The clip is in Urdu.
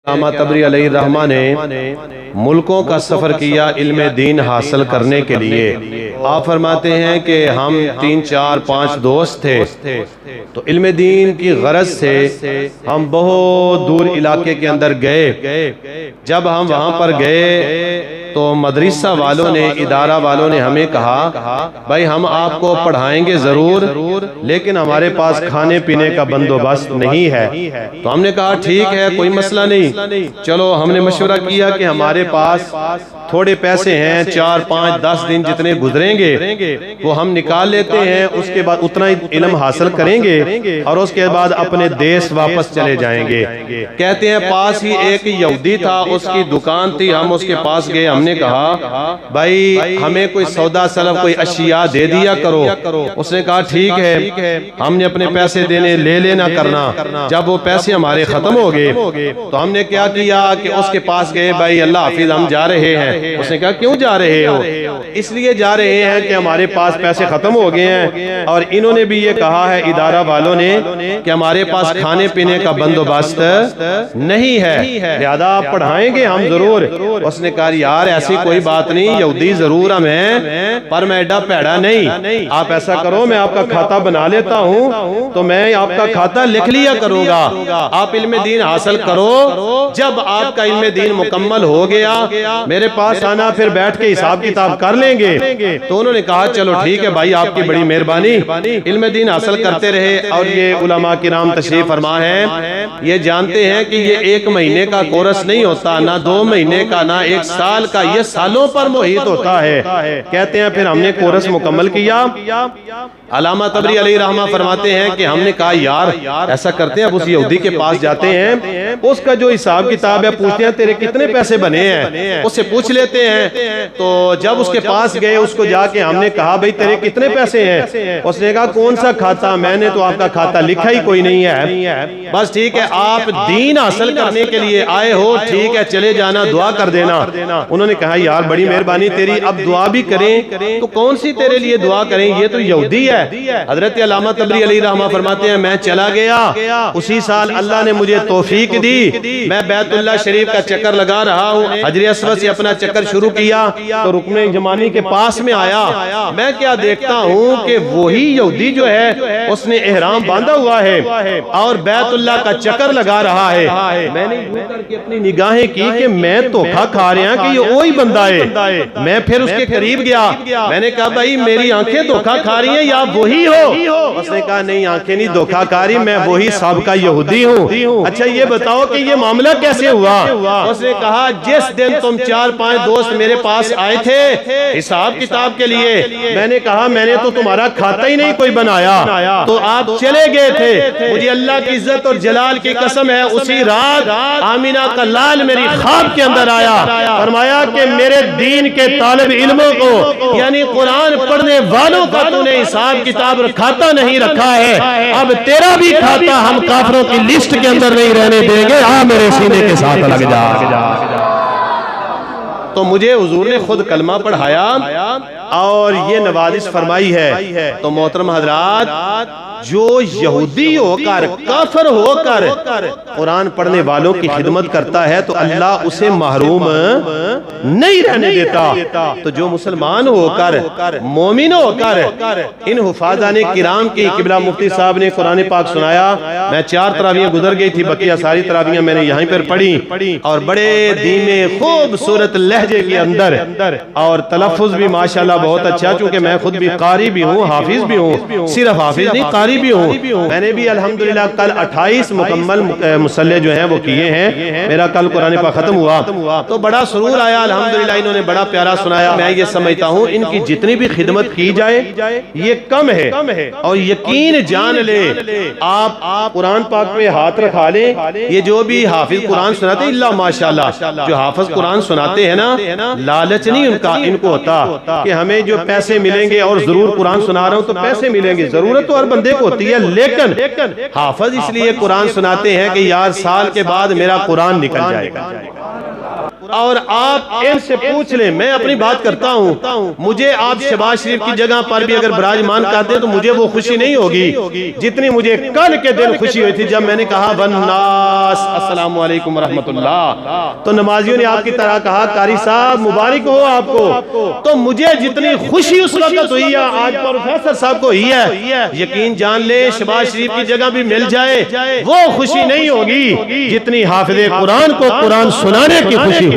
علامہ تبری علیہ الرحمہ نے ملکوں کا سفر کیا علم دین حاصل کرنے کے لیے۔ آپ فرماتے ہیں کہ ہم 3 4 5 دوست تھے، تو علم دین کی غرض سے ہم بہت دور علاقے کے اندر گئے۔ جب ہم وہاں پر گئے تو مدرسہ والوں نے، ادارہ والوں نے ہمیں کہا بھائی ہم آپ کو پڑھائیں گے ضرور، لیکن ہمارے پاس کھانے پینے کا بندوبست نہیں ہے۔ تو ہم نے کہا ٹھیک ہے، کوئی مسئلہ نہیں، چلو ہم نے مشورہ کیا کہ ہمارے پاس تھوڑے پیسے ہیں، 4 5 10 دن جتنے گزریں گے وہ ہم نکال لیتے ہیں، اس کے بعد اتنا علم حاصل کریں گے اور اس کے بعد اپنے دیس واپس چلے جائیں گے۔ کہتے ہیں پاس ہی ایک یہودی تھا، اس کی دکان تھی، ہم اس کے پاس گئے، ہم نے کہا بھائی ہمیں کوئی سودا سلف کوئی اشیاء دے دیا کرو۔ اس نے کہا ٹھیک ہے، ہم نے اپنے پیسے دینے لے لینا کرنا۔ جب وہ پیسے ہمارے ختم ہو گئے تو ہم نے کیا کیا کہ اس کے پاس گئے، بھائی اللہ حافظ ہم جا رہے ہیں۔ اس نے کہا کیوں جا رہے ہو؟ اس لیے جا رہے ہیں کہ ہمارے پاس پیسے ختم ہو گئے ہیں، اور انہوں نے بھی یہ کہا ہے ادارہ والوں نے کہ ہمارے پاس کھانے پینے کا بندوبست نہیں ہے، لہذا آپ پڑھائیں گے ہم ضرور۔ اس نے کہا یار ایسی کوئی بات نہیں، یہودی ضرور ہم ہیں پر میں ایڈا پیڑا نہیں، آپ ایسا کرو میں آپ کا کھاتا بنا لیتا ہوں، تو میں آپ کا کھاتا لکھ لیا کروں گا، آپ علم دین حاصل کرو، جب آپ کا علم دین مکمل ہو گیا میرے پاس آنا، پھر بیٹھ کے حساب کتاب کر لیں گے۔ تو انہوں نے کہا چلو ٹھیک ہے بھائی، آپ کی بڑی مہربانی۔ علم دین حاصل کرتے رہے، اور یہ علماء کرام تشریف فرما ہیں، یہ جانتے ہیں کہ یہ 1 مہینے کا کورس نہیں ہوتا، نہ 2 مہینے کا، نہ 1 سال کا، یہ سالوں پر محیط ہوتا ہے۔ کہتے ہیں پھر ہم نے کورس مکمل کیا۔ علامہ تبری علیہ الرحمہ فرماتے ہیں کہ ہم نے کہا یار ایسا کرتے ہیں، اب اس یہودی کے پاس جاتے ہیں، اس کا جو حساب کتاب ہے پوچھتے ہیں تیرے کتنے پیسے بنے ہیں، اس سے پوچھ لیتے ہیں۔ تو جب اس کے پاس گئے، اس کو جا کے ہم نے کہا بھئی تیرے کتنے پیسے ہیں؟ اس نے کہا کون سا کھاتا، میں نے تو آپ کا کھاتا لکھا ہی کوئی نہیں ہے۔ بس ٹھیک ہے، آپ دین حاصل کرنے کے لیے آئے ہو، ٹھیک ہے چلے جانا، دعا کر دینا۔ انہوں نے کہا یار بڑی مہربانی تیری، اب دعا بھی کریں تو کون سی تیرے لیے دعا کریں، یہ تو یہودی ہے۔ حضرت علامہ تبری علیہ الرحمہ فرماتے ہیں میں چلا گیا، اسی سال اللہ نے مجھے توفیق دی، میں بیت اللہ شریف کا چکر لگا رہا ہوں، حجر اسود سے اپنا چکر شروع کیا تو رکن یمانی کے پاس میں آیا، میں کیا دیکھتا ہوں کہ وہی یہودی جو ہے اس نے احرام باندھا ہوا ہے اور بیت اللہ کا چکر لگا رہا ہے۔ میں نے یوں کر کے اپنی نگاہیں کی کہ میں دھوکا کھا رہا کہ یہ وہی بندہ ہے۔ میں پھر اس کے قریب گیا، میں نے کہا بھائی میری آنکھیں دھوکا کھا رہی ہیں یا وہی ہو؟ اس نے کہا نہیں آنکھیں نہیں دھوکا کھا رہی، میں وہی سابقہ یہودی ہوں۔ اچھا یہ بتاؤ کہ یہ معاملہ کیسے ہوا؟ اس نے کہا جس دن تم 4 5 دوست میرے پاس آئے تھے حساب کتاب کے لیے، میں نے کہا میں نے تو تمہارا کھاتا ہی نہیں کوئی بنایا، تو آپ چلے گئے تھے۔ مجھے اللہ کی عزت اور جلال کی قسم ہے، اسی رات آمینہ کا لال میری خواب کے اندر آیا، فرمایا کہ میرے دین کے طالب علموں کو یعنی قرآن پڑھنے والوں کا تو نے حساب کتاب کھاتا نہیں رکھا ہے، اب تیرا بھی کھاتا ہم کافروں کی لسٹ کے اندر نہیں رہنے دیں گے، میرے سینے کے ساتھ لگ جا۔ تو مجھے حضور نے خود کلمہ پڑھایا اور یہ نوازش فرمائی ہے۔ تو محترم حضرات، جو یہودی ہو کر کافر ہو کر قرآن پڑھنے والوں کی خدمت کرتا ہے تو اللہ اسے محروم نہیں رہنے دیتا۔ تو جو مسلمان ہو کر مومن ہو کر ان حفاظان کرام کی، قبلہ مفتی صاحب نے قرآن پاک سنایا، میں 4 تراویحیں گزر گئی تھی، بقیہ ساری تراویحیں میں نے یہیں پر پڑھی، اور بڑے دھیمے خوبصورت لہجے کے اندر، اور تلفظ بھی ماشاءاللہ بہت اچھا، چونکہ میں خود بھی قاری بھی ہوں، حافظ بھی ہوں، صرف حافظ نہیں قاری بھی ہوں۔ میں نے بھی الحمدللہ کل 28 مکمل مصلے جو ہیں وہ کیے ہیں، میرا کل قرآن پاک ختم ہوا تو بڑا سرور آیا الحمدللہ، انہوں نے بڑا پیارا سنایا۔ میں یہ سمجھتا ہوں ان کی جتنی بھی خدمت کی جائے یہ کم ہے، اور یقین جان لے آپ قرآن پاک پہ ہاتھ رکھا لیں، یہ جو بھی حافظ قرآن سناتے ہیں اللہ ماشاءاللہ جو حافظ قرآن سناتے ہیں نا، لالچ نہیں ان کو ہوتا کہ ہمیں جو پیسے ملیں گے، اور ضرور قرآن سنا رہا ہوں تو پیسے ملیں گے، ضرورت تو ہر بندے کو ہوتی ہے، لیکن حافظ اس لیے قرآن سناتے ہیں کہ یار سال کے بعد میرا قرآن نکل جائے گا۔ اور آپ ان سے پوچھ لیں، میں اپنی بات کرتا ہوں، مجھے آپ شہباز شریف کی جگہ پر بھی اگر براجمان کرتے ہیں تو مجھے وہ خوشی نہیں ہوگی جتنی مجھے کل کے دن خوشی ہوئی تھی جب میں نے کہا والناس السلام علیکم ورحمت اللہ، تو نمازیوں نے آپ کی طرح کہا قاری صاحب مبارک ہو آپ کو، تو مجھے جتنی خوشی اس وقت ہوئی ہے آج پروفیسر صاحب کو ہوئی ہے، یقین جان لے شہباز شریف کی جگہ بھی مل جائے وہ خوشی نہیں ہوگی جتنی حافظ قرآن کو قرآن سنانے کی خوشی ہوا۔